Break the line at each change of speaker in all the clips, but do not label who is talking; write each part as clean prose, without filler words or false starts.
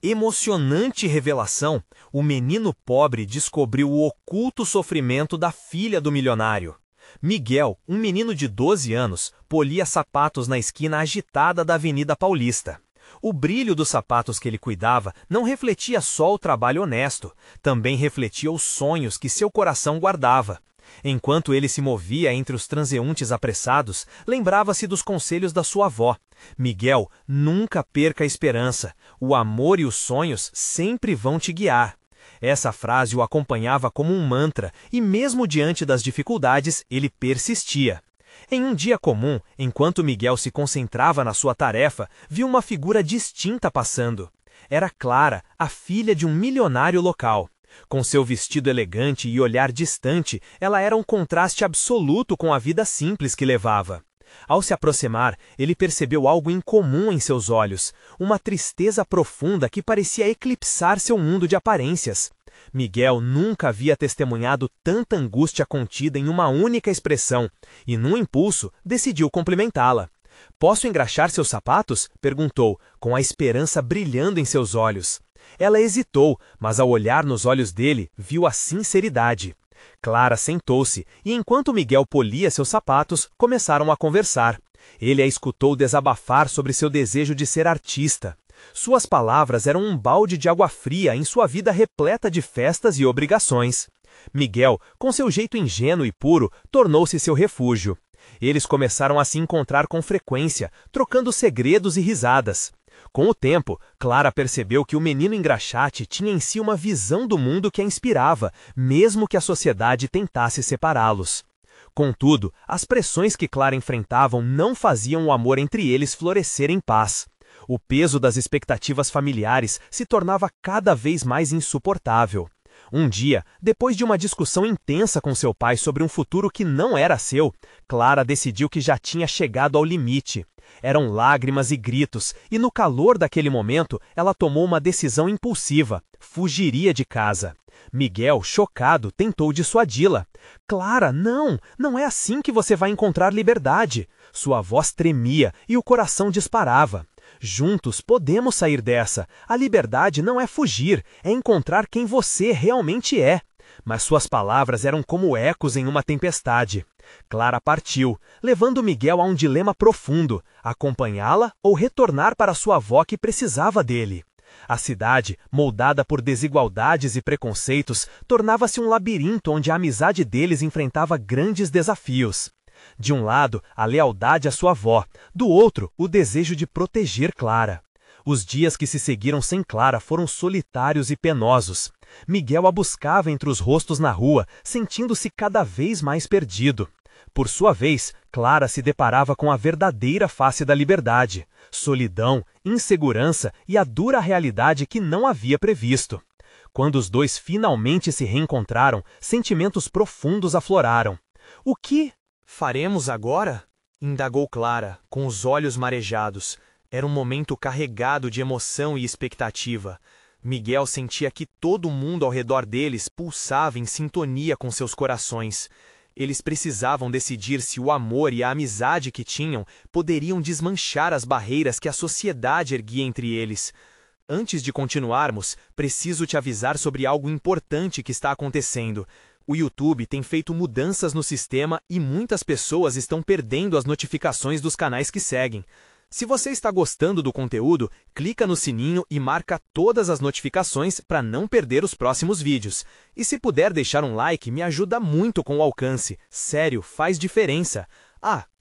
Emocionante revelação, o menino pobre descobriu o oculto sofrimento da filha do milionário. Miguel, um menino de 12 anos, polia sapatos na esquina agitada da Avenida Paulista. O brilho dos sapatos que ele cuidava não refletia só o trabalho honesto, também refletia os sonhos que seu coração guardava. Enquanto ele se movia entre os transeuntes apressados, lembrava-se dos conselhos da sua avó. Miguel, nunca perca a esperança. O amor e os sonhos sempre vão te guiar. Essa frase o acompanhava como um mantra, e mesmo diante das dificuldades, ele persistia. Em um dia comum, enquanto Miguel se concentrava na sua tarefa, viu uma figura distinta passando. Era Clara, a filha de um milionário local. Com seu vestido elegante e olhar distante, ela era um contraste absoluto com a vida simples que levava. Ao se aproximar, ele percebeu algo incomum em seus olhos, uma tristeza profunda que parecia eclipsar seu mundo de aparências. Miguel nunca havia testemunhado tanta angústia contida em uma única expressão, e num impulso, decidiu cumprimentá-la. "Posso engraxar seus sapatos?" perguntou, com a esperança brilhando em seus olhos. Ela hesitou, mas ao olhar nos olhos dele, viu a sinceridade. Clara sentou-se, e enquanto Miguel polia seus sapatos, começaram a conversar. Ele a escutou desabafar sobre seu desejo de ser artista. Suas palavras eram um balde de água fria em sua vida repleta de festas e obrigações. Miguel, com seu jeito ingênuo e puro, tornou-se seu refúgio. Eles começaram a se encontrar com frequência, trocando segredos e risadas. Com o tempo, Clara percebeu que o menino engraxate tinha em si uma visão do mundo que a inspirava, mesmo que a sociedade tentasse separá-los. Contudo, as pressões que Clara enfrentava não faziam o amor entre eles florescer em paz. O peso das expectativas familiares se tornava cada vez mais insuportável. Um dia, depois de uma discussão intensa com seu pai sobre um futuro que não era seu, Clara decidiu que já tinha chegado ao limite. Eram lágrimas e gritos, e no calor daquele momento, ela tomou uma decisão impulsiva: fugiria de casa. Miguel, chocado, tentou dissuadi-la. "Clara, não é assim que você vai encontrar liberdade." Sua voz tremia e o coração disparava. "Juntos podemos sair dessa. A liberdade não é fugir, é encontrar quem você realmente é." Mas suas palavras eram como ecos em uma tempestade. Clara partiu, levando Miguel a um dilema profundo: acompanhá-la ou retornar para sua avó que precisava dele. A cidade, moldada por desigualdades e preconceitos, tornava-se um labirinto onde a amizade deles enfrentava grandes desafios. De um lado, a lealdade à sua avó, do outro, o desejo de proteger Clara. Os dias que se seguiram sem Clara foram solitários e penosos. Miguel a buscava entre os rostos na rua, sentindo-se cada vez mais perdido. Por sua vez, Clara se deparava com a verdadeira face da liberdade: solidão, insegurança e a dura realidade que não havia previsto. Quando os dois finalmente se reencontraram, sentimentos profundos afloraram. "O que faremos agora?" indagou Clara, com os olhos marejados. Era um momento carregado de emoção e expectativa. Miguel sentia que todo mundo ao redor deles pulsava em sintonia com seus corações. Eles precisavam decidir se o amor e a amizade que tinham poderiam desmanchar as barreiras que a sociedade erguia entre eles. "Antes de continuarmos, preciso te avisar sobre algo importante que está acontecendo. O YouTube tem feito mudanças no sistema e muitas pessoas estão perdendo as notificações dos canais que seguem. Se você está gostando do conteúdo, clica no sininho e marca todas as notificações para não perder os próximos vídeos. E se puder deixar um like, me ajuda muito com o alcance. Sério, faz diferença.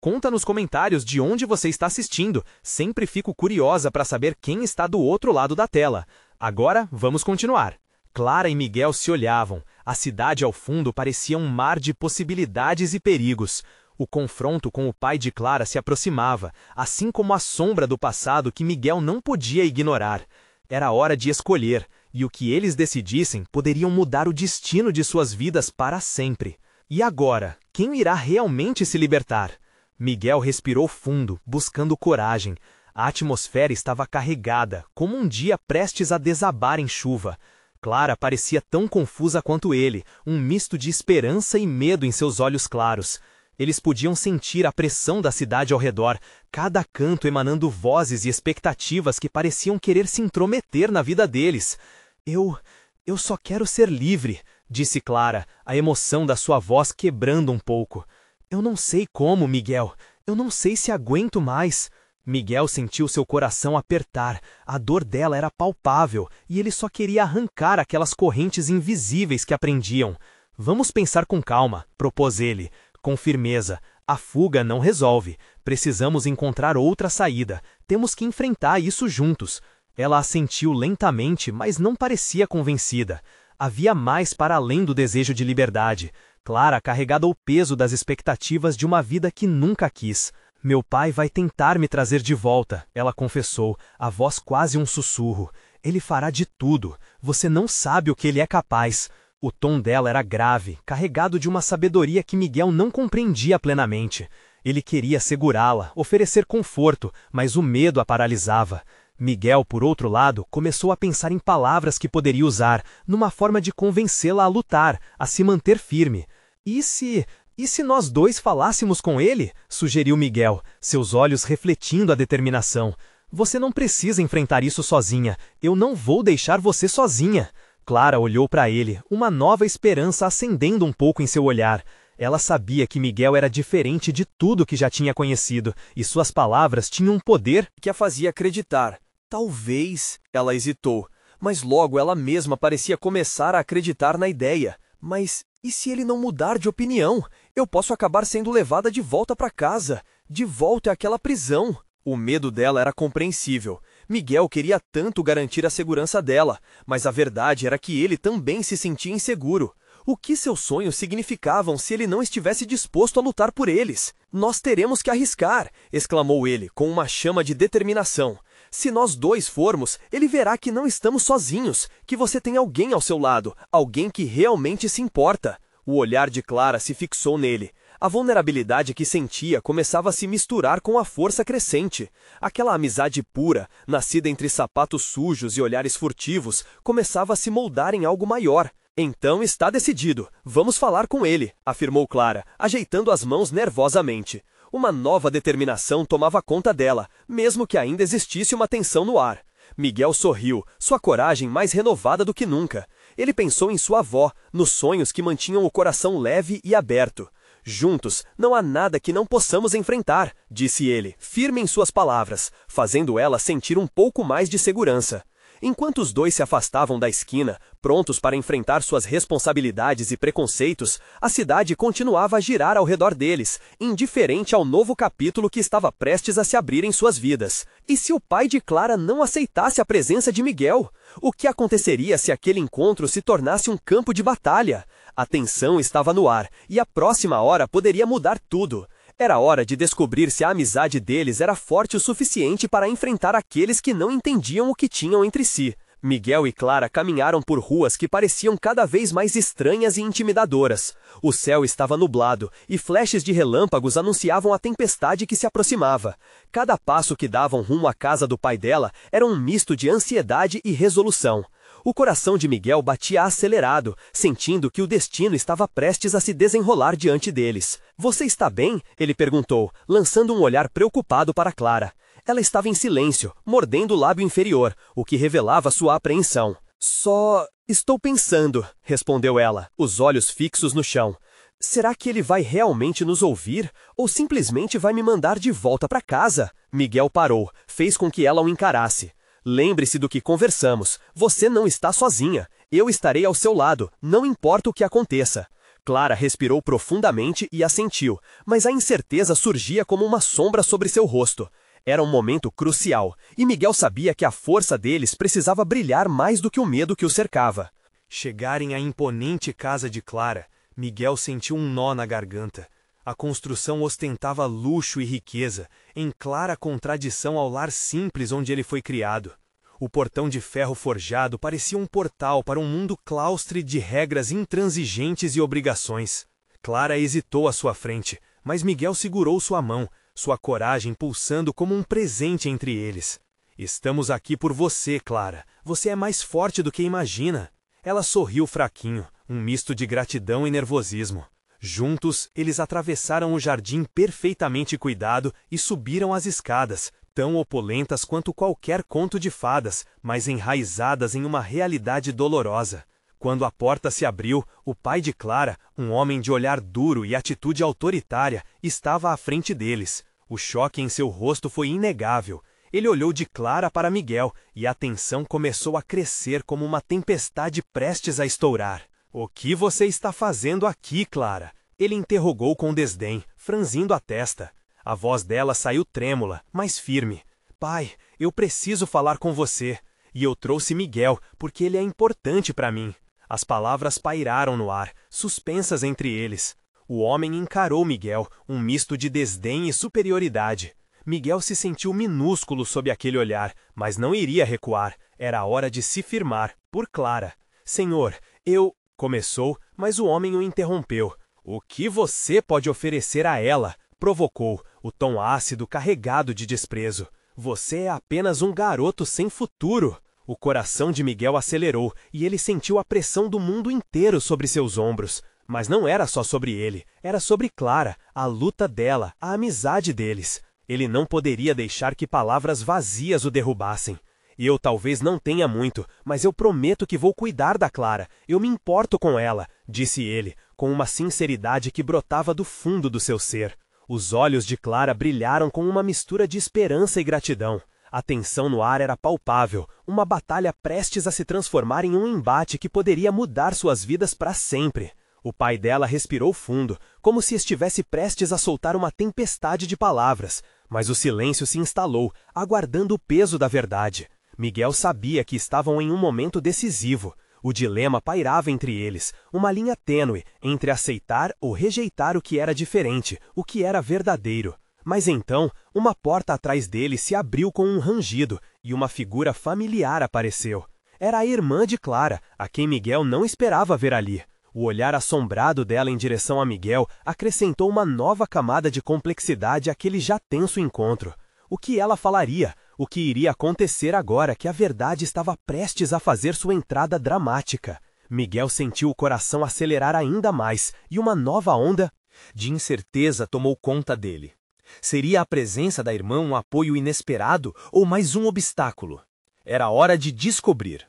Conta nos comentários de onde você está assistindo. Sempre fico curiosa para saber quem está do outro lado da tela. Agora, vamos continuar. Clara e Miguel se olhavam. A cidade ao fundo parecia um mar de possibilidades e perigos. O confronto com o pai de Clara se aproximava, assim como a sombra do passado que Miguel não podia ignorar. Era hora de escolher, e o que eles decidissem poderiam mudar o destino de suas vidas para sempre. E agora, quem irá realmente se libertar? Miguel respirou fundo, buscando coragem. A atmosfera estava carregada, como um dia prestes a desabar em chuva. Clara parecia tão confusa quanto ele, um misto de esperança e medo em seus olhos claros. Eles podiam sentir a pressão da cidade ao redor, cada canto emanando vozes e expectativas que pareciam querer se intrometer na vida deles. Eu só quero ser livre, disse Clara, a emoção da sua voz quebrando um pouco. Eu não sei como, Miguel. Eu não sei se aguento mais. Miguel sentiu seu coração apertar, a dor dela era palpável e ele só queria arrancar aquelas correntes invisíveis que a prendiam. Vamos pensar com calma, propôs ele, com firmeza. A fuga não resolve. Precisamos encontrar outra saída. Temos que enfrentar isso juntos. Ela assentiu lentamente, mas não parecia convencida. Havia mais para além do desejo de liberdade. Clara carregava o peso das expectativas de uma vida que nunca quis. Meu pai vai tentar me trazer de volta, ela confessou, a voz quase um sussurro. Ele fará de tudo. Você não sabe o que ele é capaz. O tom dela era grave, carregado de uma sabedoria que Miguel não compreendia plenamente. Ele queria segurá-la, oferecer conforto, mas o medo a paralisava. Miguel, por outro lado, começou a pensar em palavras que poderia usar, numa forma de convencê-la a lutar, a se manter firme. E se nós dois falássemos com ele? Sugeriu Miguel, seus olhos refletindo a determinação. Você não precisa enfrentar isso sozinha. Eu não vou deixar você sozinha. Clara olhou para ele, uma nova esperança acendendo um pouco em seu olhar. Ela sabia que Miguel era diferente de tudo que já tinha conhecido, e suas palavras tinham um poder que a fazia acreditar. Talvez, ela hesitou, mas logo ela mesma parecia começar a acreditar na ideia. Mas e se ele não mudar de opinião? Eu posso acabar sendo levada de volta para casa, de volta àquela prisão. O medo dela era compreensível. Miguel queria tanto garantir a segurança dela, mas a verdade era que ele também se sentia inseguro. O que seus sonhos significavam se ele não estivesse disposto a lutar por eles? Nós teremos que arriscar, exclamou ele, com uma chama de determinação. Se nós dois formos, ele verá que não estamos sozinhos, que você tem alguém ao seu lado, alguém que realmente se importa. O olhar de Clara se fixou nele. A vulnerabilidade que sentia começava a se misturar com a força crescente. Aquela amizade pura, nascida entre sapatos sujos e olhares furtivos, começava a se moldar em algo maior. Então está decidido. Vamos falar com ele, afirmou Clara, ajeitando as mãos nervosamente. Uma nova determinação tomava conta dela, mesmo que ainda existisse uma tensão no ar. Miguel sorriu, sua coragem mais renovada do que nunca. Ele pensou em sua avó, nos sonhos que mantinham o coração leve e aberto. Juntos, não há nada que não possamos enfrentar, disse ele, firme em suas palavras, fazendo ela sentir um pouco mais de segurança. Enquanto os dois se afastavam da esquina, prontos para enfrentar suas responsabilidades e preconceitos, a cidade continuava a girar ao redor deles, indiferente ao novo capítulo que estava prestes a se abrir em suas vidas. E se o pai de Clara não aceitasse a presença de Miguel? O que aconteceria se aquele encontro se tornasse um campo de batalha? A tensão estava no ar, e a próxima hora poderia mudar tudo. Era hora de descobrir se a amizade deles era forte o suficiente para enfrentar aqueles que não entendiam o que tinham entre si. Miguel e Clara caminharam por ruas que pareciam cada vez mais estranhas e intimidadoras. O céu estava nublado, e flashes de relâmpagos anunciavam a tempestade que se aproximava. Cada passo que davam rumo à casa do pai dela era um misto de ansiedade e resolução. O coração de Miguel batia acelerado, sentindo que o destino estava prestes a se desenrolar diante deles. Você está bem? Ele perguntou, lançando um olhar preocupado para Clara. Ela estava em silêncio, mordendo o lábio inferior, o que revelava sua apreensão. Só estou pensando, respondeu ela, os olhos fixos no chão. Será que ele vai realmente nos ouvir? Ou simplesmente vai me mandar de volta para casa? Miguel parou, fez com que ela o encarasse. Lembre-se do que conversamos. Você não está sozinha. Eu estarei ao seu lado, não importa o que aconteça. Clara respirou profundamente e assentiu, mas a incerteza surgia como uma sombra sobre seu rosto. Era um momento crucial, e Miguel sabia que a força deles precisava brilhar mais do que o medo que o cercava. Chegarem à imponente casa de Clara, Miguel sentiu um nó na garganta. A construção ostentava luxo e riqueza, em clara contradição ao lar simples onde ele foi criado. O portão de ferro forjado parecia um portal para um mundo claustre de regras intransigentes e obrigações. Clara hesitou à sua frente, mas Miguel segurou sua mão, sua coragem pulsando como um presente entre eles. Estamos aqui por você, Clara. Você é mais forte do que imagina. Ela sorriu fraquinho, um misto de gratidão e nervosismo. Juntos, eles atravessaram o jardim perfeitamente cuidado e subiram as escadas, tão opulentas quanto qualquer conto de fadas, mas enraizadas em uma realidade dolorosa. Quando a porta se abriu, o pai de Clara, um homem de olhar duro e atitude autoritária, estava à frente deles. O choque em seu rosto foi inegável. Ele olhou de Clara para Miguel e a tensão começou a crescer como uma tempestade prestes a estourar. "O que você está fazendo aqui, Clara?" Ele interrogou com desdém, franzindo a testa. A voz dela saiu trêmula, mas firme. "Pai, eu preciso falar com você. E eu trouxe Miguel, porque ele é importante para mim." As palavras pairaram no ar, suspensas entre eles. O homem encarou Miguel, um misto de desdém e superioridade. Miguel se sentiu minúsculo sob aquele olhar, mas não iria recuar. Era hora de se firmar, por Clara. "Senhor, eu..." começou, mas o homem o interrompeu. "O que você pode oferecer a ela?" provocou, o tom ácido carregado de desprezo. "Você é apenas um garoto sem futuro." O coração de Miguel acelerou e ele sentiu a pressão do mundo inteiro sobre seus ombros. Mas não era só sobre ele, era sobre Clara, a luta dela, a amizade deles. Ele não poderia deixar que palavras vazias o derrubassem. "Eu talvez não tenha muito, mas eu prometo que vou cuidar da Clara. Eu me importo com ela", disse ele, com uma sinceridade que brotava do fundo do seu ser. Os olhos de Clara brilharam com uma mistura de esperança e gratidão. A tensão no ar era palpável, uma batalha prestes a se transformar em um embate que poderia mudar suas vidas para sempre. O pai dela respirou fundo, como se estivesse prestes a soltar uma tempestade de palavras, mas o silêncio se instalou, aguardando o peso da verdade. Miguel sabia que estavam em um momento decisivo. O dilema pairava entre eles, uma linha tênue entre aceitar ou rejeitar o que era diferente, o que era verdadeiro. Mas então, uma porta atrás dele se abriu com um rangido, e uma figura familiar apareceu. Era a irmã de Clara, a quem Miguel não esperava ver ali. O olhar assombrado dela em direção a Miguel acrescentou uma nova camada de complexidade àquele já tenso encontro. O que ela falaria? O que iria acontecer agora que a verdade estava prestes a fazer sua entrada dramática? Miguel sentiu o coração acelerar ainda mais, e uma nova onda de incerteza tomou conta dele. Seria a presença da irmã um apoio inesperado ou mais um obstáculo? Era hora de descobrir.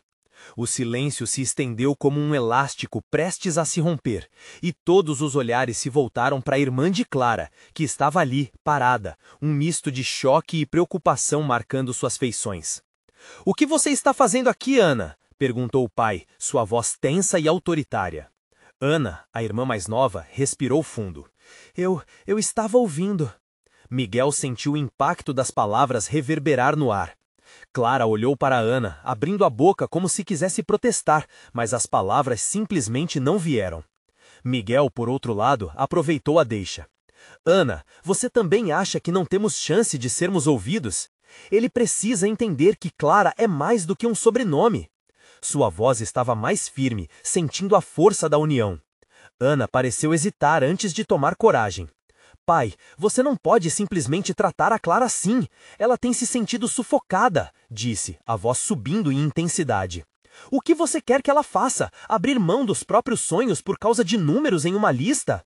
O silêncio se estendeu como um elástico prestes a se romper, e todos os olhares se voltaram para a irmã de Clara, que estava ali, parada, um misto de choque e preocupação marcando suas feições. "O que você está fazendo aqui, Ana?" perguntou o pai, sua voz tensa e autoritária. Ana, a irmã mais nova, respirou fundo. Eu estava ouvindo." Miguel sentiu o impacto das palavras reverberar no ar. Clara olhou para Ana, abrindo a boca como se quisesse protestar, mas as palavras simplesmente não vieram. Miguel, por outro lado, aproveitou a deixa. "Ana, você também acha que não temos chance de sermos ouvidos? Ele precisa entender que Clara é mais do que um sobrenome." Sua voz estava mais firme, sentindo a força da união. Ana pareceu hesitar antes de tomar coragem. "Pai, você não pode simplesmente tratar a Clara assim. Ela tem se sentido sufocada", disse, a voz subindo em intensidade. "O que você quer que ela faça? Abrir mão dos próprios sonhos por causa de números em uma lista?"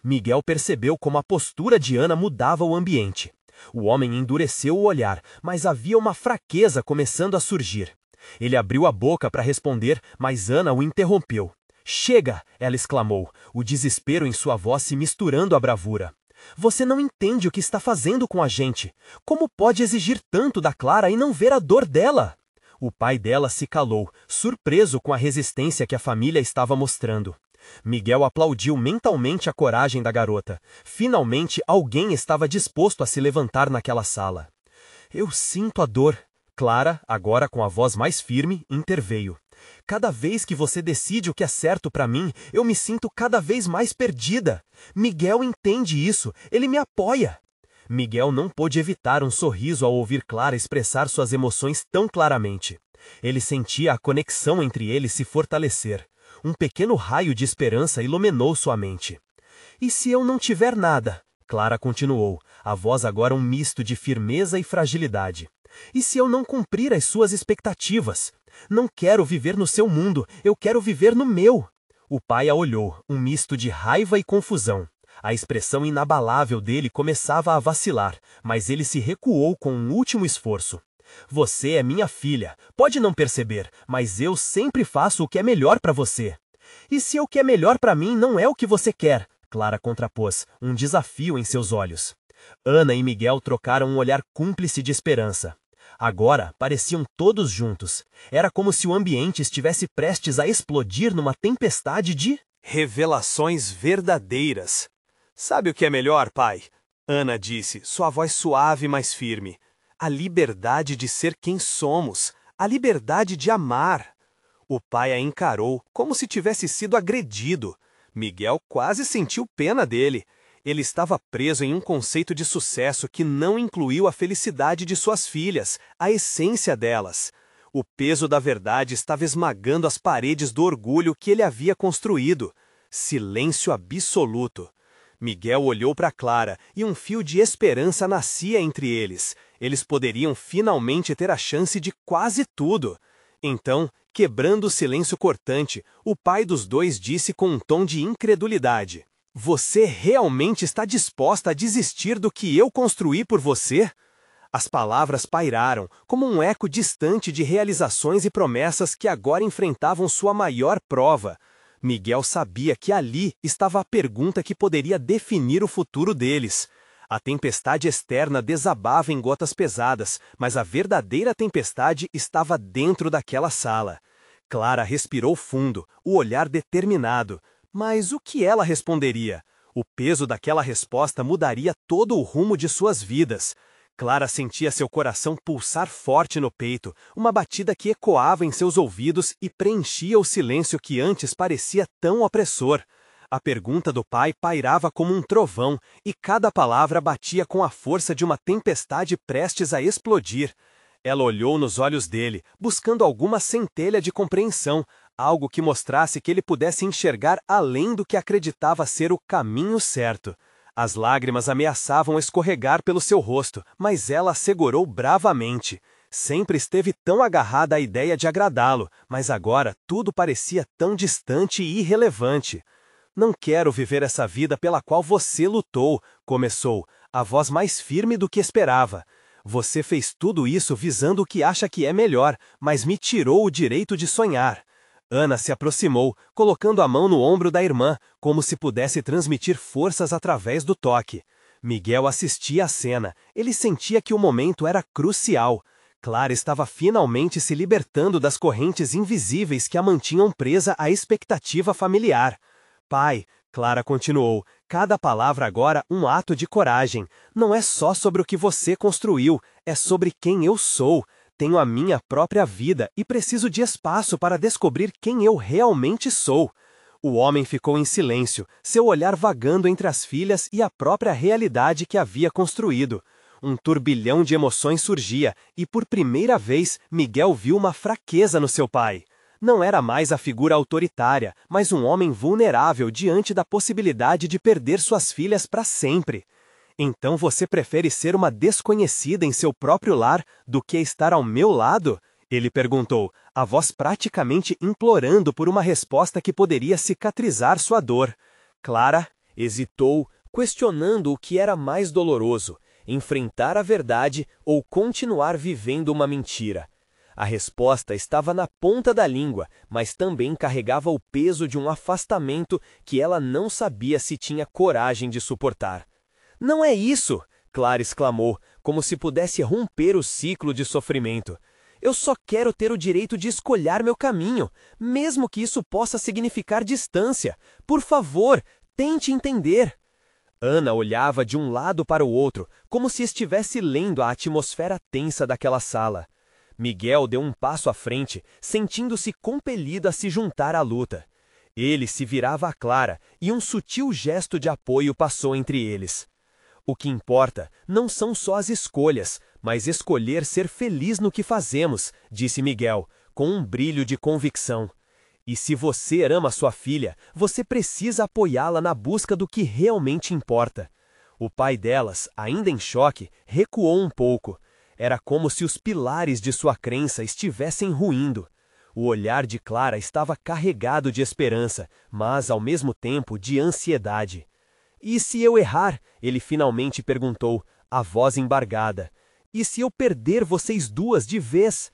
Miguel percebeu como a postura de Ana mudava o ambiente. O homem endureceu o olhar, mas havia uma fraqueza começando a surgir. Ele abriu a boca para responder, mas Ana o interrompeu. "Chega!" ela exclamou, o desespero em sua voz se misturando à bravura. "Você não entende o que está fazendo com a gente. Como pode exigir tanto da Clara e não ver a dor dela?" O pai dela se calou, surpreso com a resistência que a família estava mostrando. Miguel aplaudiu mentalmente a coragem da garota. Finalmente, alguém estava disposto a se levantar naquela sala. "Eu sinto a dor." Clara, agora com a voz mais firme, interveio. "Cada vez que você decide o que é certo para mim, eu me sinto cada vez mais perdida. Miguel entende isso, ele me apoia." Miguel não pôde evitar um sorriso ao ouvir Clara expressar suas emoções tão claramente. Ele sentia a conexão entre eles se fortalecer. Um pequeno raio de esperança iluminou sua mente. "E se eu não tiver nada?" Clara continuou, a voz agora um misto de firmeza e fragilidade. "E se eu não cumprir as suas expectativas? Não quero viver no seu mundo, eu quero viver no meu." O pai a olhou, um misto de raiva e confusão. A expressão inabalável dele começava a vacilar, mas ele se recuou com um último esforço. Você é minha filha, pode não perceber, mas eu sempre faço o que é melhor para você. E se o que é melhor para mim não é o que você quer? Clara contrapôs, um desafio em seus olhos. Ana e Miguel trocaram um olhar cúmplice de esperança. Agora pareciam todos juntos. Era como se o ambiente estivesse prestes a explodir numa tempestade de revelações verdadeiras. Sabe o que é melhor, pai? Ana disse, sua voz suave, mas firme. A liberdade de ser quem somos. A liberdade de amar. O pai a encarou como se tivesse sido agredido. Miguel quase sentiu pena dele. Ele estava preso em um conceito de sucesso que não incluiu a felicidade de suas filhas, a essência delas. O peso da verdade estava esmagando as paredes do orgulho que ele havia construído. Silêncio absoluto. Miguel olhou para Clara e um fio de esperança nascia entre eles. Eles poderiam finalmente ter a chance de quase tudo. Então, quebrando o silêncio cortante, o pai dos dois disse com um tom de incredulidade: "Você realmente está disposta a desistir do que eu construí por você?" As palavras pairaram, como um eco distante de realizações e promessas que agora enfrentavam sua maior prova. Miguel sabia que ali estava a pergunta que poderia definir o futuro deles. A tempestade externa desabava em gotas pesadas, mas a verdadeira tempestade estava dentro daquela sala. Clara respirou fundo, o olhar determinado. Mas o que ela responderia? O peso daquela resposta mudaria todo o rumo de suas vidas. Clara sentia seu coração pulsar forte no peito, uma batida que ecoava em seus ouvidos e preenchia o silêncio que antes parecia tão opressor. A pergunta do pai pairava como um trovão, e cada palavra batia com a força de uma tempestade prestes a explodir. Ela olhou nos olhos dele, buscando alguma centelha de compreensão, algo que mostrasse que ele pudesse enxergar além do que acreditava ser o caminho certo. As lágrimas ameaçavam escorregar pelo seu rosto, mas ela assegurou bravamente. Sempre esteve tão agarrada à ideia de agradá-lo, mas agora tudo parecia tão distante e irrelevante. "Não quero viver essa vida pela qual você lutou", começou, a voz mais firme do que esperava. "Você fez tudo isso visando o que acha que é melhor, mas me tirou o direito de sonhar." Ana se aproximou, colocando a mão no ombro da irmã, como se pudesse transmitir forças através do toque. Miguel assistia à cena. Ele sentia que o momento era crucial. Clara estava finalmente se libertando das correntes invisíveis que a mantinham presa à expectativa familiar. "Pai", Clara continuou, cada palavra agora um ato de coragem. "Não é só sobre o que você construiu, é sobre quem eu sou. Tenho a minha própria vida e preciso de espaço para descobrir quem eu realmente sou." O homem ficou em silêncio, seu olhar vagando entre as filhas e a própria realidade que havia construído. Um turbilhão de emoções surgia, e por primeira vez Miguel viu uma fraqueza no seu pai. Não era mais a figura autoritária, mas um homem vulnerável diante da possibilidade de perder suas filhas para sempre. "Então você prefere ser uma desconhecida em seu próprio lar do que estar ao meu lado?" ele perguntou, a voz praticamente implorando por uma resposta que poderia cicatrizar sua dor. Clara hesitou, questionando o que era mais doloroso, enfrentar a verdade ou continuar vivendo uma mentira. A resposta estava na ponta da língua, mas também carregava o peso de um afastamento que ela não sabia se tinha coragem de suportar. "Não é isso!" Clara exclamou, como se pudesse romper o ciclo de sofrimento. "Eu só quero ter o direito de escolher meu caminho, mesmo que isso possa significar distância. Por favor, tente entender." Ana olhava de um lado para o outro, como se estivesse lendo a atmosfera tensa daquela sala. Miguel deu um passo à frente, sentindo-se compelido a se juntar à luta. Ele se virava a Clara, e um sutil gesto de apoio passou entre eles. "O que importa não são só as escolhas, mas escolher ser feliz no que fazemos", disse Miguel, com um brilho de convicção. "E se você ama sua filha, você precisa apoiá-la na busca do que realmente importa." O pai delas, ainda em choque, recuou um pouco. Era como se os pilares de sua crença estivessem ruindo.
O olhar de Clara estava carregado de esperança, mas, ao mesmo tempo, de ansiedade. "E se eu errar?" ele finalmente perguntou, a voz embargada. "E se eu perder vocês duas de vez?"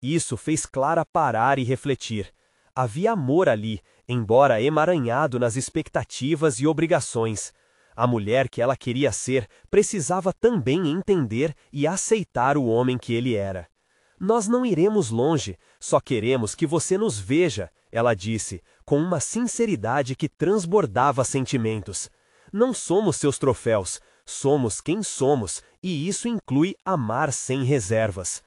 Isso fez Clara parar e refletir. Havia amor ali, embora emaranhado nas expectativas e obrigações. A mulher que ela queria ser precisava também entender e aceitar o homem que ele era. "Nós não iremos longe, só queremos que você nos veja", ela disse, com uma sinceridade que transbordava sentimentos. "Não somos seus troféus, somos quem somos, e isso inclui amar sem reservas."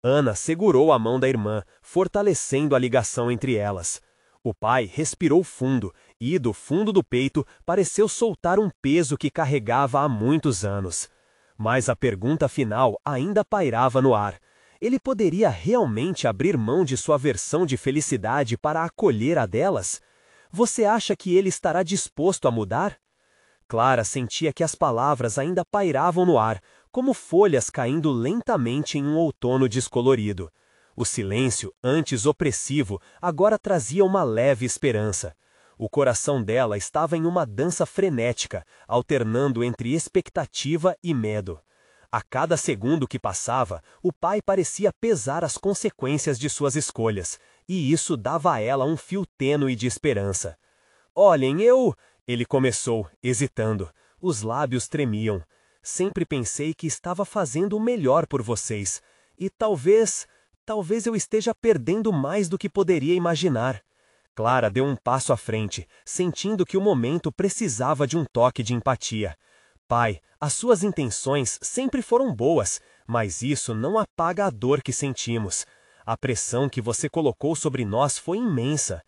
Ana segurou a mão da irmã, fortalecendo a ligação entre elas. O pai respirou fundo e, do fundo do peito, pareceu soltar um peso que carregava há muitos anos. Mas a pergunta final ainda pairava no ar. Ele poderia realmente abrir mão de sua versão de felicidade para acolher a delas? Você acha que ele estará disposto a mudar? Clara sentia que as palavras ainda pairavam no ar, como folhas caindo lentamente em um outono descolorido. O silêncio, antes opressivo, agora trazia uma leve esperança. O coração dela estava em uma dança frenética, alternando entre expectativa e medo. A cada segundo que passava, o pai parecia pesar as consequências de suas escolhas, e isso dava a ela um fio tênue de esperança. "Olhem, ele começou, hesitando. Os lábios tremiam. "Sempre pensei que estava fazendo o melhor por vocês. E talvez eu esteja perdendo mais do que poderia imaginar." Clara deu um passo à frente, sentindo que o momento precisava de um toque de empatia. "Pai, as suas intenções sempre foram boas, mas isso não apaga a dor que sentimos. A pressão que você colocou sobre nós foi imensa."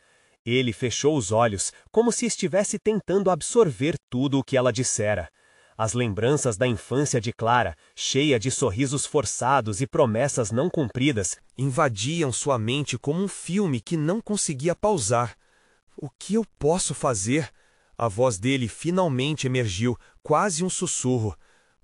Ele fechou os olhos, como se estivesse tentando absorver tudo o que ela dissera. As lembranças da infância de Clara, cheia de sorrisos forçados e promessas não cumpridas, invadiam sua mente como um filme que não conseguia pausar. "O que eu posso fazer?" A voz dele finalmente emergiu, quase um sussurro.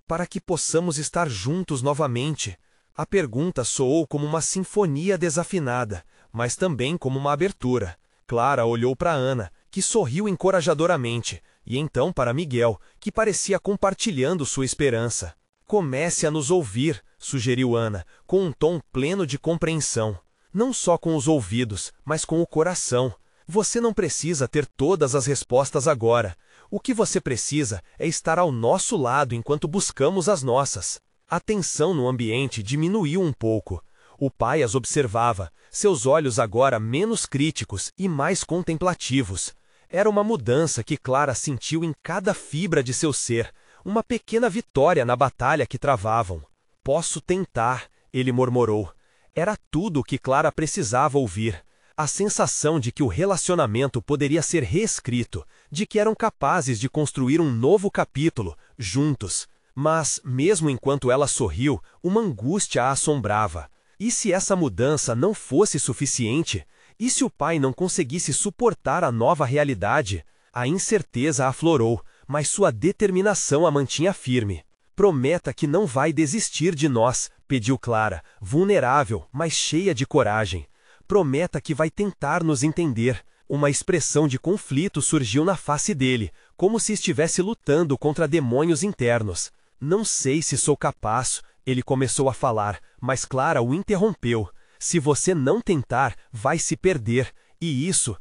"Para que possamos estar juntos novamente." A pergunta soou como uma sinfonia desafinada, mas também como uma abertura. Clara olhou para Ana, que sorriu encorajadoramente, e então para Miguel, que parecia compartilhando sua esperança. "Comece a nos ouvir", sugeriu Ana, com um tom pleno de compreensão. "Não só com os ouvidos, mas com o coração. Você não precisa ter todas as respostas agora. O que você precisa é estar ao nosso lado enquanto buscamos as nossas." A tensão no ambiente diminuiu um pouco. O pai as observava, seus olhos agora menos críticos e mais contemplativos. Era uma mudança que Clara sentiu em cada fibra de seu ser, uma pequena vitória na batalha que travavam. "Posso tentar", ele murmurou. Era tudo o que Clara precisava ouvir. A sensação de que o relacionamento poderia ser reescrito, de que eram capazes de construir um novo capítulo, juntos. Mas, mesmo enquanto ela sorriu, uma angústia a assombrava. E se essa mudança não fosse suficiente? E se o pai não conseguisse suportar a nova realidade? A incerteza aflorou, mas sua determinação a mantinha firme. "Prometa que não vai desistir de nós", pediu Clara, vulnerável, mas cheia de coragem. "Prometa que vai tentar nos entender." Uma expressão de conflito surgiu na face dele, como se estivesse lutando contra demônios internos. "Não sei se sou capaz", ele começou a falar, mas Clara o interrompeu. "Se você não tentar, vai se perder. E isso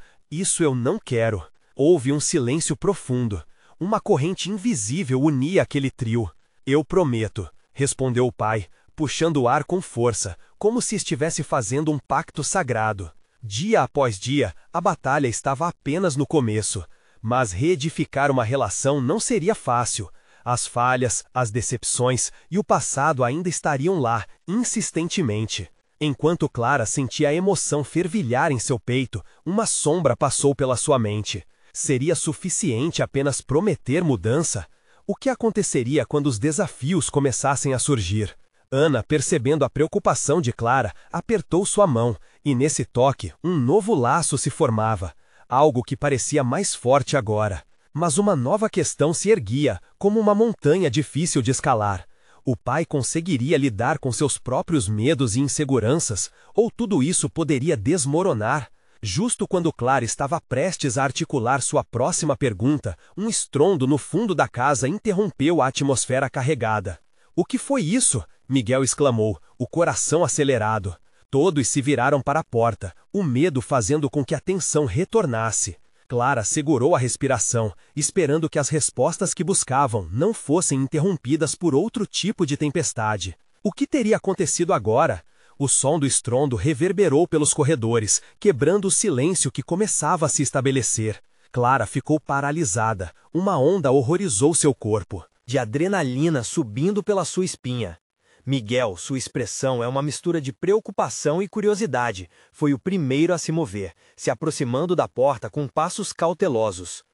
eu não quero." Houve um silêncio profundo. Uma corrente invisível unia aquele trio. "Eu prometo", respondeu o pai, puxando o ar com força, como se estivesse fazendo um pacto sagrado. Dia após dia, a batalha estava apenas no começo. Mas reedificar uma relação não seria fácil. As falhas, as decepções e o passado ainda estariam lá, insistentemente. Enquanto Clara sentia a emoção fervilhar em seu peito, uma sombra passou pela sua mente. Seria suficiente apenas prometer mudança? O que aconteceria quando os desafios começassem a surgir? Ana, percebendo a preocupação de Clara, apertou sua mão, e nesse toque, um novo laço se formava. Algo que parecia mais forte agora. Mas uma nova questão se erguia, como uma montanha difícil de escalar. O pai conseguiria lidar com seus próprios medos e inseguranças, ou tudo isso poderia desmoronar? Justo quando Clara estava prestes a articular sua próxima pergunta, um estrondo no fundo da casa interrompeu a atmosfera carregada. "O que foi isso?" Miguel exclamou, o coração acelerado. Todos se viraram para a porta, o medo fazendo com que a tensão retornasse. Clara segurou a respiração, esperando que as respostas que buscavam não fossem interrompidas por outro tipo de tempestade. O que teria acontecido agora? O som do estrondo reverberou pelos corredores, quebrando o silêncio que começava a se estabelecer. Clara ficou paralisada. Uma onda horrorizou seu corpo, de adrenalina subindo pela sua espinha. Miguel, sua expressão é uma mistura de preocupação e curiosidade. Foi o primeiro a se mover, se aproximando da porta com passos cautelosos.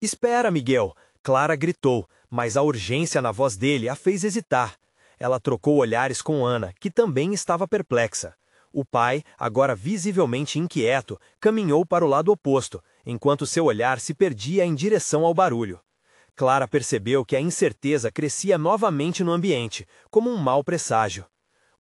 "Espera, Miguel!" Clara gritou, mas a urgência na voz dele a fez hesitar. Ela trocou olhares com Ana, que também estava perplexa. O pai, agora visivelmente inquieto, caminhou para o lado oposto, enquanto seu olhar se perdia em direção ao barulho. Clara percebeu que a incerteza crescia novamente no ambiente, como um mau presságio.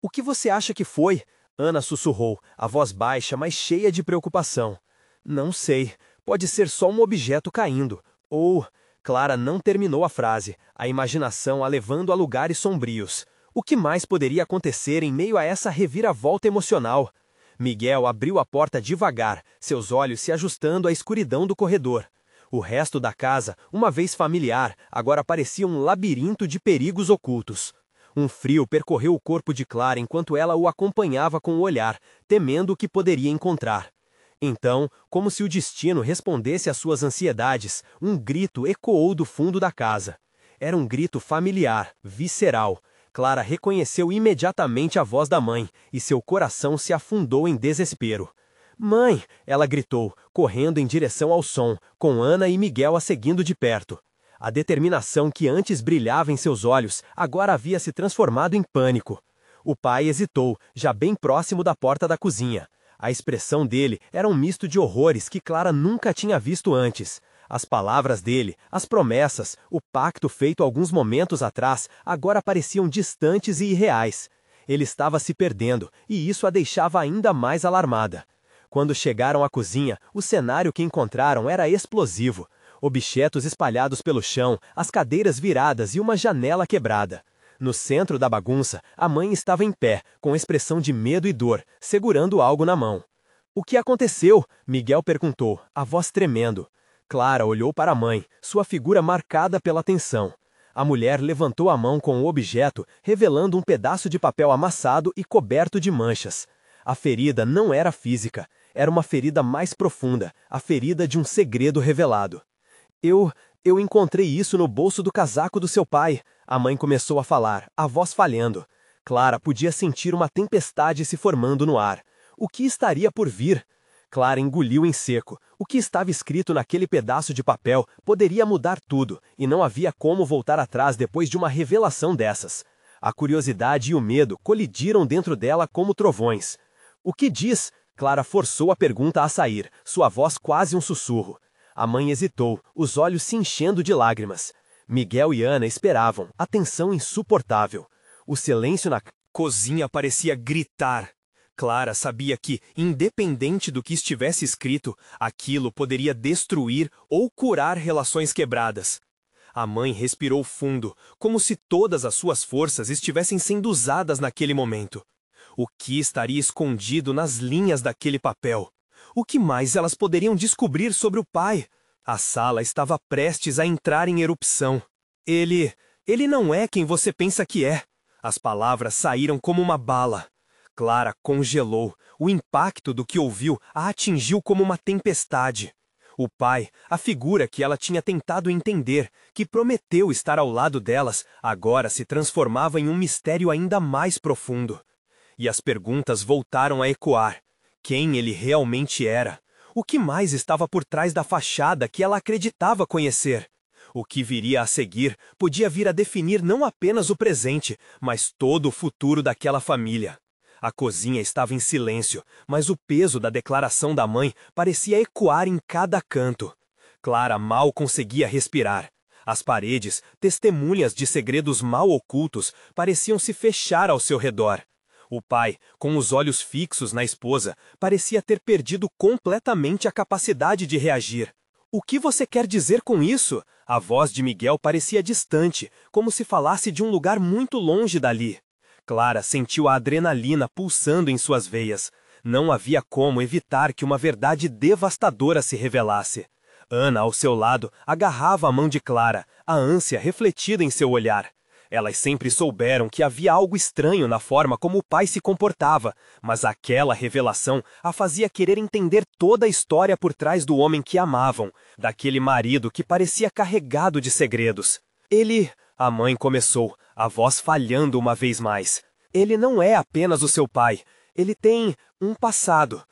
"O que você acha que foi?" Ana sussurrou, a voz baixa, mas cheia de preocupação. "Não sei. Pode ser só um objeto caindo. Ou..." Clara não terminou a frase, a imaginação a levando a lugares sombrios. O que mais poderia acontecer em meio a essa reviravolta emocional? Miguel abriu a porta devagar, seus olhos se ajustando à escuridão do corredor. O resto da casa, uma vez familiar, agora parecia um labirinto de perigos ocultos. Um frio percorreu o corpo de Clara enquanto ela o acompanhava com o olhar, temendo o que poderia encontrar. Então, como se o destino respondesse às suas ansiedades, um grito ecoou do fundo da casa. Era um grito familiar, visceral. Clara reconheceu imediatamente a voz da mãe, e seu coração se afundou em desespero. "Mãe!" ela gritou, correndo em direção ao som, com Ana e Miguel a seguindo de perto. A determinação que antes brilhava em seus olhos agora havia se transformado em pânico. O pai hesitou, já bem próximo da porta da cozinha. A expressão dele era um misto de horrores que Clara nunca tinha visto antes. As palavras dele, as promessas, o pacto feito alguns momentos atrás, agora pareciam distantes e irreais. Ele estava se perdendo, e isso a deixava ainda mais alarmada. Quando chegaram à cozinha, o cenário que encontraram era explosivo. Objetos espalhados pelo chão, as cadeiras viradas e uma janela quebrada. No centro da bagunça, a mãe estava em pé, com expressão de medo e dor, segurando algo na mão. "O que aconteceu?" Miguel perguntou, a voz tremendo. Clara olhou para a mãe, sua figura marcada pela tensão. A mulher levantou a mão com o objeto, revelando um pedaço de papel amassado e coberto de manchas. A ferida não era física, era uma ferida mais profunda, a ferida de um segredo revelado. Eu encontrei isso no bolso do casaco do seu pai." A mãe começou a falar, a voz falhando. Clara podia sentir uma tempestade se formando no ar. O que estaria por vir? Clara engoliu em seco. O que estava escrito naquele pedaço de papel poderia mudar tudo, e não havia como voltar atrás depois de uma revelação dessas. A curiosidade e o medo colidiram dentro dela como trovões. "O que diz?" Clara forçou a pergunta a sair, sua voz quase um sussurro. A mãe hesitou, os olhos se enchendo de lágrimas. Miguel e Ana esperavam, a tensão insuportável. O silêncio na cozinha parecia gritar. Clara sabia que, independente do que estivesse escrito, aquilo poderia destruir ou curar relações quebradas. A mãe respirou fundo, como se todas as suas forças estivessem sendo usadas naquele momento. O que estaria escondido nas linhas daquele papel? O que mais elas poderiam descobrir sobre o pai? A sala estava prestes a entrar em erupção. Ele não é quem você pensa que é." As palavras saíram como uma bala. Clara congelou. O impacto do que ouviu a atingiu como uma tempestade. O pai, a figura que ela tinha tentado entender, que prometeu estar ao lado delas, agora se transformava em um mistério ainda mais profundo. E as perguntas voltaram a ecoar. Quem ele realmente era? O que mais estava por trás da fachada que ela acreditava conhecer? O que viria a seguir podia vir a definir não apenas o presente, mas todo o futuro daquela família. A cozinha estava em silêncio, mas o peso da declaração da mãe parecia ecoar em cada canto. Clara mal conseguia respirar.
As paredes, testemunhas de segredos mal ocultos, pareciam se fechar ao seu redor. O pai, com os olhos fixos na esposa, parecia ter perdido completamente a capacidade de reagir. O que você quer dizer com isso? A voz de Miguel parecia distante, como se falasse de um lugar muito longe dali. Clara sentiu a adrenalina pulsando em suas veias. Não havia como evitar que uma verdade devastadora se revelasse. Ana, ao seu lado, agarrava a mão de Clara, a ânsia refletida em seu olhar. Elas sempre souberam que havia algo estranho na forma como o pai se comportava, mas aquela revelação a fazia querer entender toda a história por trás do homem que amavam, daquele marido que parecia carregado de segredos. Ele... A mãe começou, a voz falhando uma vez mais. Ele não é apenas o seu pai. Ele tem um passado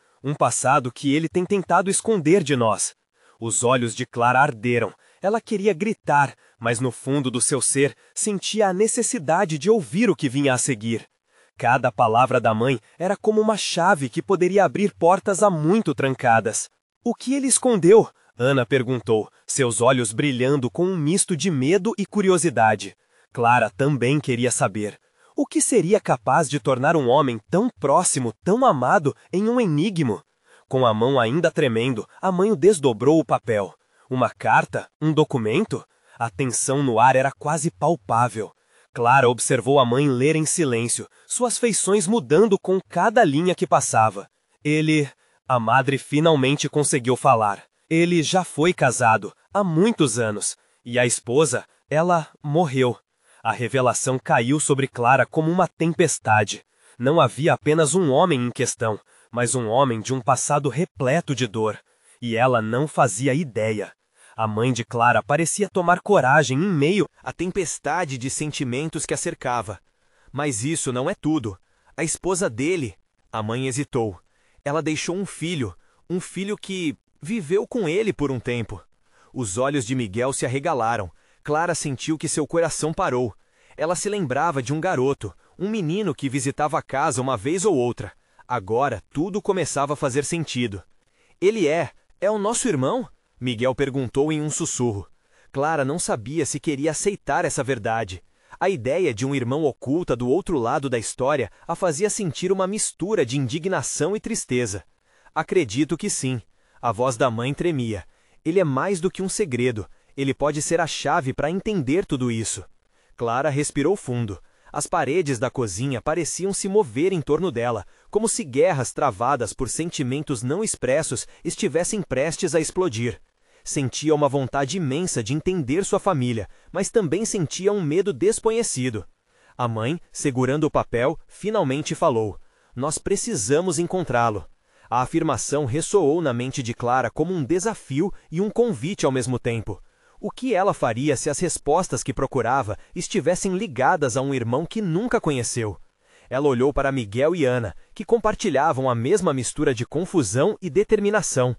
que ele tem tentado esconder de nós. Os olhos de Clara arderam. Ela queria gritar, mas no fundo do seu ser sentia a necessidade de ouvir o que vinha a seguir. Cada palavra da mãe era como uma chave que poderia abrir portas há muito trancadas. O que ele escondeu? Ana perguntou, seus olhos brilhando com um misto de medo e curiosidade. Clara também queria saber. O que seria capaz de tornar um homem tão próximo, tão amado, em um enigma? Com a mão ainda tremendo, a mãe o desdobrou o papel. Uma carta? Um documento? A tensão no ar era quase palpável. Clara observou a mãe ler em silêncio, suas feições mudando com cada linha que passava. A madre finalmente conseguiu falar. Ele já foi casado, há muitos anos, e a esposa, ela morreu. A revelação caiu sobre Clara como uma tempestade. Não havia apenas um homem em questão, mas um homem de um passado repleto de dor. E ela não fazia ideia. A mãe de Clara parecia tomar coragem em meio à tempestade de sentimentos que a cercava. Mas isso não é tudo. A esposa dele... A mãe hesitou. Ela deixou um filho que viveu com ele por um tempo. Os olhos de Miguel se arregalaram. Clara sentiu que seu coração parou. Ela se lembrava de um garoto, um menino que visitava a casa uma vez ou outra. Agora tudo começava a fazer sentido. Ele é o nosso irmão? Miguel perguntou em um sussurro. Clara não sabia se queria aceitar essa verdade. A ideia de um irmão oculta do outro lado da história a fazia sentir uma mistura de indignação e tristeza. Acredito que sim. A voz da mãe tremia. Ele é mais do que um segredo. Ele pode ser a chave para entender tudo isso. Clara respirou fundo. As paredes da cozinha pareciam se mover em torno dela, como se guerras travadas por sentimentos não expressos estivessem prestes a explodir. Sentia uma vontade imensa de entender sua família, mas também sentia um medo desconhecido. A mãe, segurando o papel, finalmente falou: "Nós precisamos encontrá-lo." A afirmação ressoou na mente de Clara como um desafio e um convite ao mesmo tempo. O que ela faria se as respostas que procurava estivessem ligadas a um irmão que nunca conheceu? Ela olhou para Miguel e Ana, que compartilhavam a mesma mistura de confusão e determinação.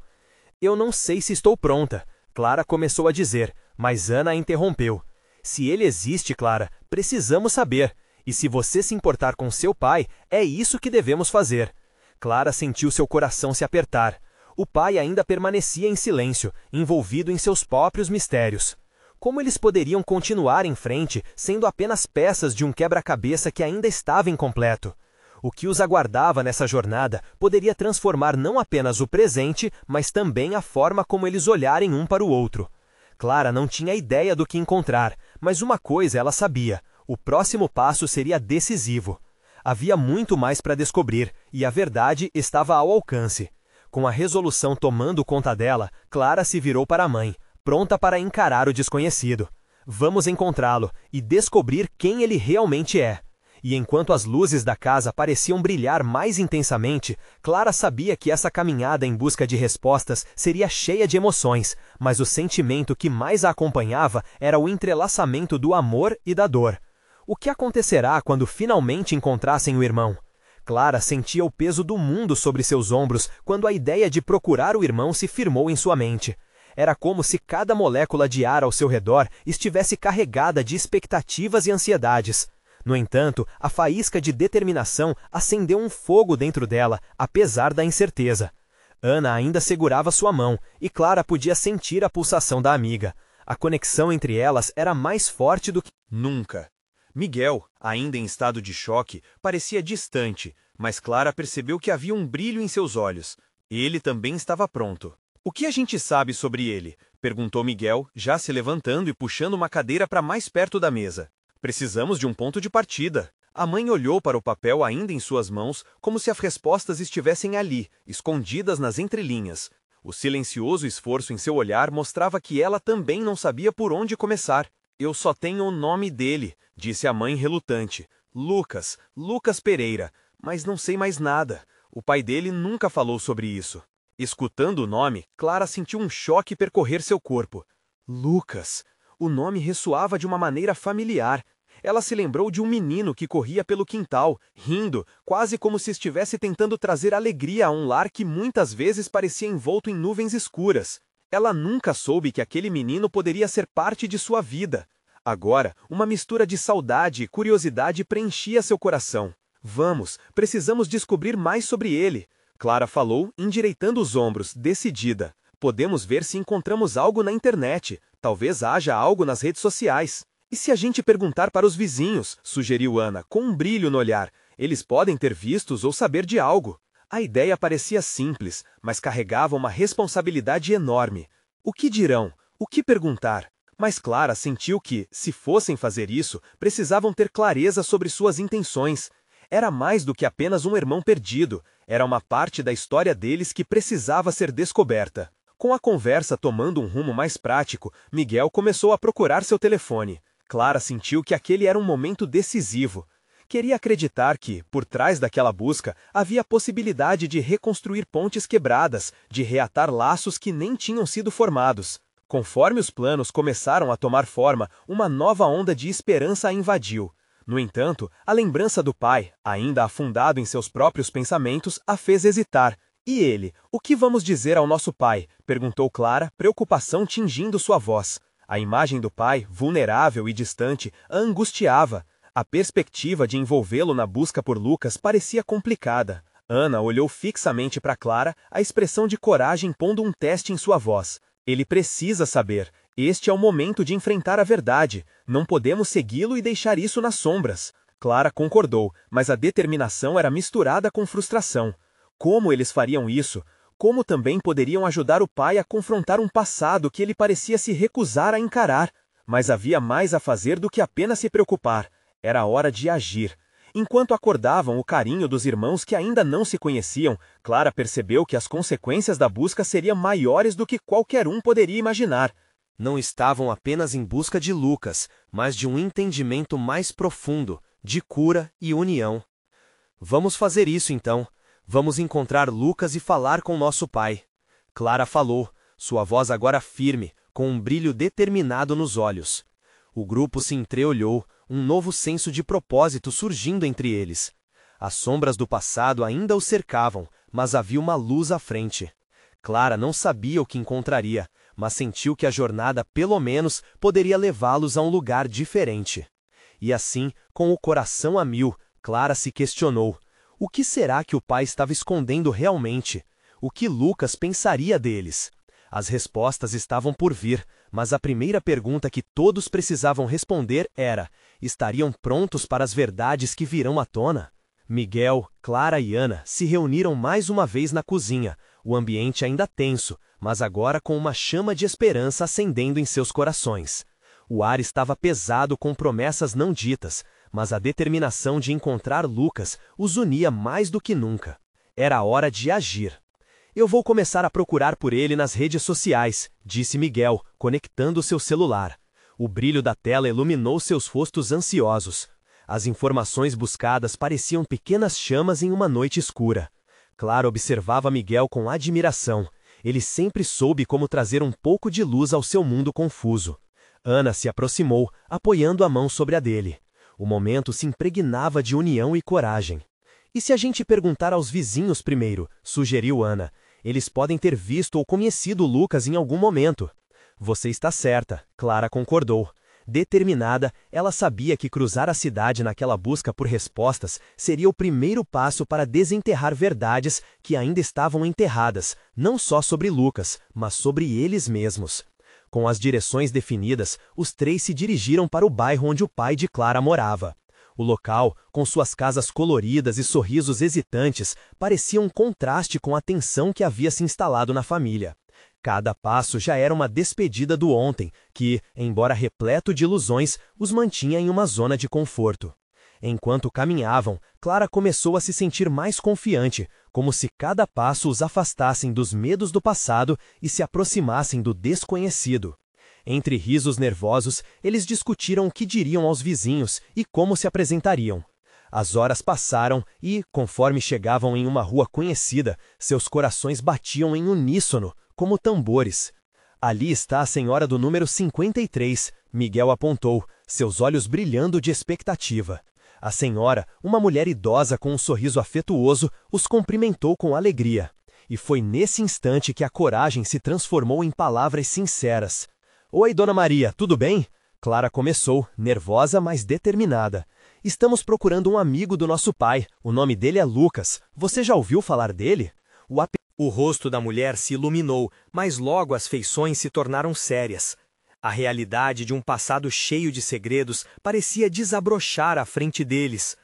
"Eu não sei se estou pronta", Clara começou a dizer, mas Ana a interrompeu. "Se ele existe, Clara, precisamos saber. E se você se importar com seu pai, é isso que devemos fazer." Clara sentiu seu coração se apertar. O pai ainda permanecia em silêncio, envolvido em seus próprios mistérios. Como eles poderiam continuar em frente, sendo apenas peças de um quebra-cabeça que ainda estava incompleto? O que os aguardava nessa jornada poderia transformar não apenas o presente, mas também a forma como eles olharem um para o outro. Clara não tinha ideia do que encontrar, mas uma coisa ela sabia: o próximo passo seria decisivo. Havia muito mais para descobrir, e a verdade estava ao alcance. Com a resolução tomando conta dela, Clara se virou para a mãe, pronta para encarar o desconhecido. Vamos encontrá-lo e descobrir quem ele realmente é. E enquanto as luzes da casa pareciam brilhar mais intensamente, Clara sabia que essa caminhada em busca de respostas seria cheia de emoções, mas o sentimento que mais a acompanhava era o entrelaçamento do amor e da dor. O que acontecerá quando finalmente encontrassem o irmão? Clara sentia o peso do mundo sobre seus ombros quando a ideia de procurar o irmão se firmou em sua mente. Era como se cada molécula de ar ao seu redor estivesse carregada de expectativas e ansiedades. No entanto, a faísca de determinação acendeu um fogo dentro dela, apesar da incerteza. Ana ainda segurava sua mão, e Clara podia sentir a pulsação da amiga.
A conexão entre elas era mais forte do que
nunca. Miguel, ainda em estado de choque, parecia distante, mas Clara percebeu que havia um brilho em seus olhos. Ele também estava pronto. O que a gente sabe sobre ele? Perguntou Miguel, já se levantando e puxando uma cadeira para mais perto da mesa. Precisamos de um ponto de partida. A mãe olhou para o papel ainda em suas mãos, como se as respostas estivessem ali, escondidas nas entrelinhas. O silencioso esforço em seu olhar mostrava que ela também não sabia por onde começar. Eu só tenho o nome dele, disse a mãe relutante. Lucas Pereira. Mas não sei mais nada. O pai dele nunca falou sobre isso. Escutando o nome, Clara sentiu um choque percorrer seu corpo. Lucas. O nome ressoava de uma maneira familiar. Ela se lembrou de um menino que corria pelo quintal, rindo, quase como se estivesse tentando trazer alegria a um lar que muitas vezes parecia envolto em nuvens escuras. Ela nunca soube que aquele menino poderia ser parte de sua vida. Agora, uma mistura de saudade e curiosidade preenchia seu coração. Vamos, precisamos descobrir mais sobre ele. Clara falou, endireitando os ombros, decidida. Podemos ver se encontramos algo na internet. Talvez haja algo nas redes sociais. E se a gente perguntar para os vizinhos, sugeriu Ana, com um brilho no olhar. Eles podem ter vistos ou saber de algo. A ideia parecia simples, mas carregava uma responsabilidade enorme. O que dirão? O que perguntar? Mas Clara sentiu que, se fossem fazer isso, precisavam ter clareza sobre suas intenções. Era mais do que apenas um irmão perdido. Era uma parte da história deles que precisava ser descoberta. Com a conversa tomando um rumo mais prático, Miguel começou a procurar seu telefone. Clara sentiu que aquele era um momento decisivo. Queria acreditar que, por trás daquela busca, havia a possibilidade de reconstruir pontes quebradas, de reatar laços que nem tinham sido formados. Conforme os planos começaram a tomar forma, uma nova onda de esperança a invadiu. No entanto, a lembrança do pai, ainda afundado em seus próprios pensamentos, a fez hesitar. E ele? O que vamos dizer ao nosso pai? Perguntou Clara, preocupação tingindo sua voz. A imagem do pai, vulnerável e distante, a angustiava. A perspectiva de envolvê-lo na busca por Lucas parecia complicada. Ana olhou fixamente para Clara, a expressão de coragem pondo um teste em sua voz. Ele precisa saber. Este é o momento de enfrentar a verdade. Não podemos segui-lo e deixar isso nas sombras. Clara concordou, mas a determinação era misturada com frustração. Como eles fariam isso? Como também poderiam ajudar o pai a confrontar um passado que ele parecia se recusar a encarar? Mas havia mais a fazer do que apenas se preocupar. Era hora de agir. Enquanto acordavam o carinho dos irmãos que ainda não se conheciam, Clara percebeu que as consequências da busca seriam maiores do que qualquer um poderia imaginar. Não estavam apenas em busca de Lucas, mas de um entendimento mais profundo, de cura e união. Vamos fazer isso então. Vamos encontrar Lucas e falar com nosso pai. Clara falou, sua voz agora firme, com um brilho determinado nos olhos. O grupo se entreolhou, um novo senso de propósito surgindo entre eles. As sombras do passado ainda os cercavam, mas havia uma luz à frente. Clara não sabia o que encontraria, mas sentiu que a jornada, pelo menos, poderia levá-los a um lugar diferente. E assim, com o coração a mil, Clara se questionou. O que será que o pai estava escondendo realmente? O que Lucas pensaria deles? As respostas estavam por vir, mas a primeira pergunta que todos precisavam responder era: estariam prontos para as verdades que virão à tona? Miguel, Clara e Ana se reuniram mais uma vez na cozinha, o ambiente ainda tenso, mas agora com uma chama de esperança acendendo em seus corações. O ar estava pesado com promessas não ditas, mas a determinação de encontrar Lucas os unia mais do que nunca. Era hora de agir. Eu vou começar a procurar por ele nas redes sociais, disse Miguel, conectando seu celular. O brilho da tela iluminou seus rostos ansiosos. As informações buscadas pareciam pequenas chamas em uma noite escura. Clara observava Miguel com admiração. Ele sempre soube como trazer um pouco de luz ao seu mundo confuso. Ana se aproximou, apoiando a mão sobre a dele. O momento se impregnava de união e coragem. E se a gente perguntar aos vizinhos primeiro, sugeriu Ana. Eles podem ter visto ou conhecido Lucas em algum momento. Você está certa, Clara concordou. Determinada, ela sabia que cruzar a cidade naquela busca por respostas seria o primeiro passo para desenterrar verdades que ainda estavam enterradas, não só sobre Lucas, mas sobre eles mesmos.
Com as direções definidas, os três se dirigiram para o bairro onde o pai de Clara morava. O local, com suas casas coloridas e sorrisos hesitantes, parecia um contraste com a tensão que havia se instalado na família. Cada passo já era uma despedida do ontem, que, embora repleto de ilusões, os mantinha em uma zona de conforto. Enquanto caminhavam, Clara começou a se sentir mais confiante, como se cada passo os afastassem dos medos do passado e se aproximassem do desconhecido. Entre risos nervosos, eles discutiram o que diriam aos vizinhos e como se apresentariam. As horas passaram e, conforme chegavam em uma rua conhecida, seus corações batiam em uníssono, como tambores. Ali está a senhora do número 53, Miguel apontou, seus olhos brilhando de expectativa. A senhora, uma mulher idosa com um sorriso afetuoso, os cumprimentou com alegria. E foi nesse instante que a coragem se transformou em palavras sinceras. Oi, Dona Maria, tudo bem? Clara começou, nervosa, mas determinada. Estamos procurando um amigo do nosso pai. O nome dele é Lucas. Você já ouviu falar dele?
O rosto da mulher se iluminou, mas logo as feições se tornaram sérias. A realidade de um passado cheio de segredos parecia desabrochar à frente deles.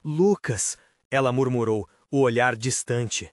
Lucas, ela murmurou, o olhar distante.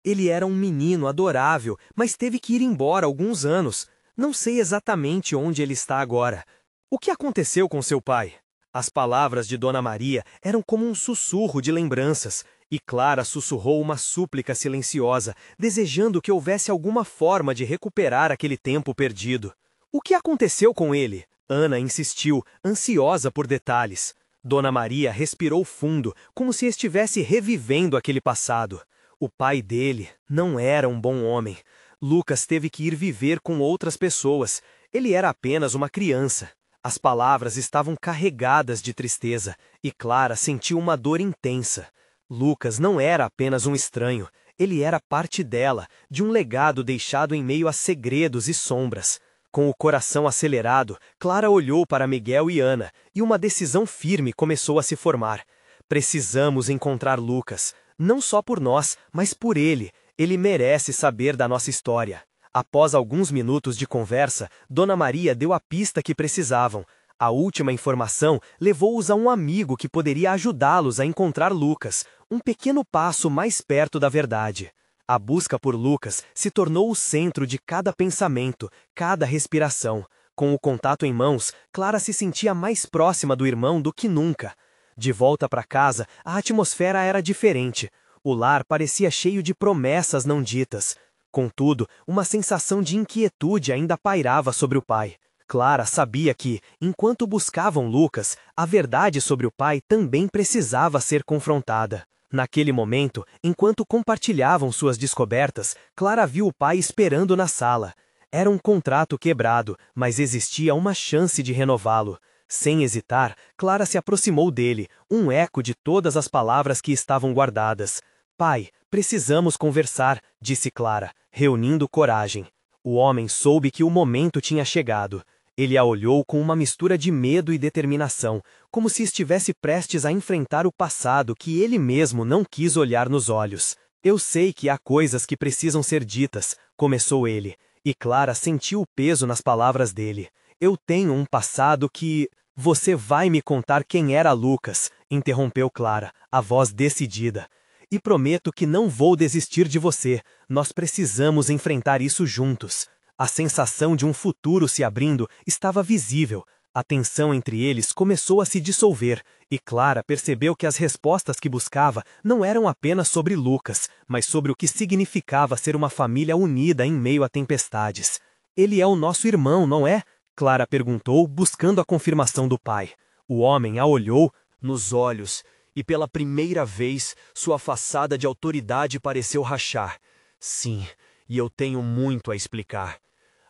Ele era um menino adorável, mas teve que ir embora há alguns anos. Não sei exatamente onde ele está agora. O que aconteceu com seu pai? As palavras de Dona Maria eram como um sussurro de lembranças, e Clara sussurrou uma súplica silenciosa, desejando que houvesse alguma forma de recuperar aquele tempo perdido. O que aconteceu com ele? Ana insistiu, ansiosa por detalhes. Dona Maria respirou fundo, como se estivesse revivendo aquele passado. O pai dele não era um bom homem. Lucas teve que ir viver com outras pessoas. Ele era apenas uma criança. As palavras estavam carregadas de tristeza, e Clara sentiu uma dor intensa. Lucas não era apenas um estranho. Ele era parte dela, de um legado deixado em meio a segredos e sombras. Com o coração acelerado, Clara olhou para Miguel e Ana, e uma decisão firme começou a se formar. Precisamos encontrar Lucas, não só por nós, mas por ele. Ele merece saber da nossa história. Após alguns minutos de conversa, Dona Maria deu a pista que precisavam. A última informação levou-os a um amigo que poderia ajudá-los a encontrar Lucas, um pequeno passo mais perto da verdade. A busca por Lucas se tornou o centro de cada pensamento, cada respiração. Com o contato em mãos, Clara se sentia mais próxima do irmão do que nunca. De volta para casa, a atmosfera era diferente. O lar parecia cheio de promessas não ditas. Contudo, uma sensação de inquietude ainda pairava sobre o pai. Clara sabia que, enquanto buscavam Lucas, a verdade sobre o pai também precisava ser confrontada. Naquele momento, enquanto compartilhavam suas descobertas, Clara viu o pai esperando na sala. Era um contrato quebrado, mas existia uma chance de renová-lo. Sem hesitar, Clara se aproximou dele, um eco de todas as palavras que estavam guardadas. Pai, precisamos conversar, disse Clara, reunindo coragem. O homem soube que o momento tinha chegado. Ele a olhou com uma mistura de medo e determinação, como se estivesse prestes a enfrentar o passado que ele mesmo não quis olhar nos olhos. Eu sei que há coisas que precisam ser ditas, começou ele, e Clara sentiu o peso nas palavras dele. Eu tenho um passado que... Você vai me contar quem era Lucas, interrompeu Clara, a voz decidida. E prometo que não vou desistir de você. Nós precisamos enfrentar isso juntos. A sensação de um futuro se abrindo estava visível. A tensão entre eles começou a se dissolver, e Clara percebeu que as respostas que buscava não eram apenas sobre Lucas, mas sobre o que significava ser uma família unida em meio a tempestades. Ele é o nosso irmão, não é? Clara perguntou, buscando a confirmação do pai. O homem a olhou nos olhos, e pela primeira vez, sua façada de autoridade pareceu rachar. Sim, e eu tenho muito a explicar.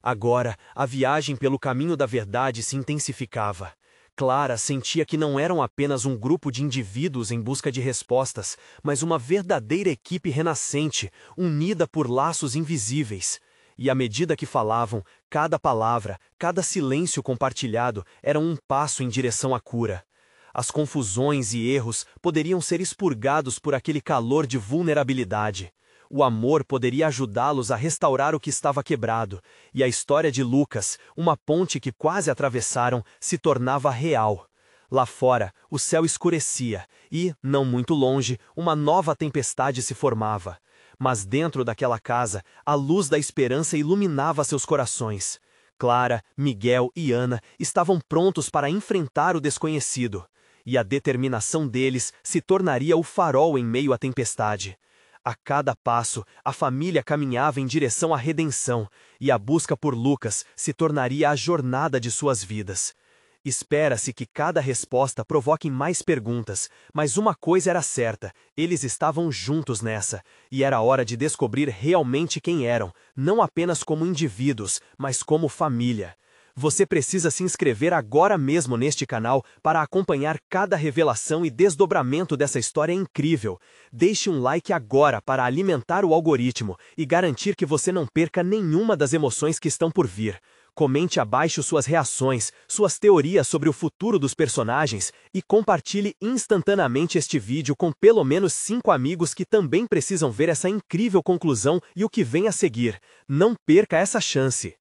Agora, a viagem pelo caminho da verdade se intensificava. Clara sentia que não eram apenas um grupo de indivíduos em busca de respostas, mas uma verdadeira equipe renascente, unida por laços invisíveis. E à medida que falavam, cada palavra, cada silêncio compartilhado era um passo em direção à cura. As confusões e erros poderiam ser expurgados por aquele calor de vulnerabilidade.
O amor poderia ajudá-los a restaurar o que estava quebrado, e a história de Lucas, uma ponte que quase atravessaram, se tornava real. Lá fora, o céu escurecia e, não muito longe, uma nova tempestade se formava. Mas dentro daquela casa, a luz da esperança iluminava seus corações. Clara, Miguel e Ana estavam prontos para enfrentar o desconhecido. E a determinação deles se tornaria o farol em meio à tempestade. A cada passo, a família caminhava em direção à redenção, e a busca por Lucas se tornaria a jornada de suas vidas. Espera-se que cada resposta provoque mais perguntas, mas uma coisa era certa: eles estavam juntos nessa, e era hora de descobrir realmente quem eram, não apenas como indivíduos, mas como família. Você precisa se inscrever agora mesmo neste canal para acompanhar cada revelação e desdobramento dessa história incrível. Deixe um like agora para alimentar o algoritmo e garantir que você não perca nenhuma das emoções que estão por vir. Comente abaixo suas reações, suas teorias sobre o futuro dos personagens e compartilhe instantaneamente este vídeo com pelo menos 5 amigos que também precisam ver essa incrível conclusão e o que vem a seguir. Não perca essa chance!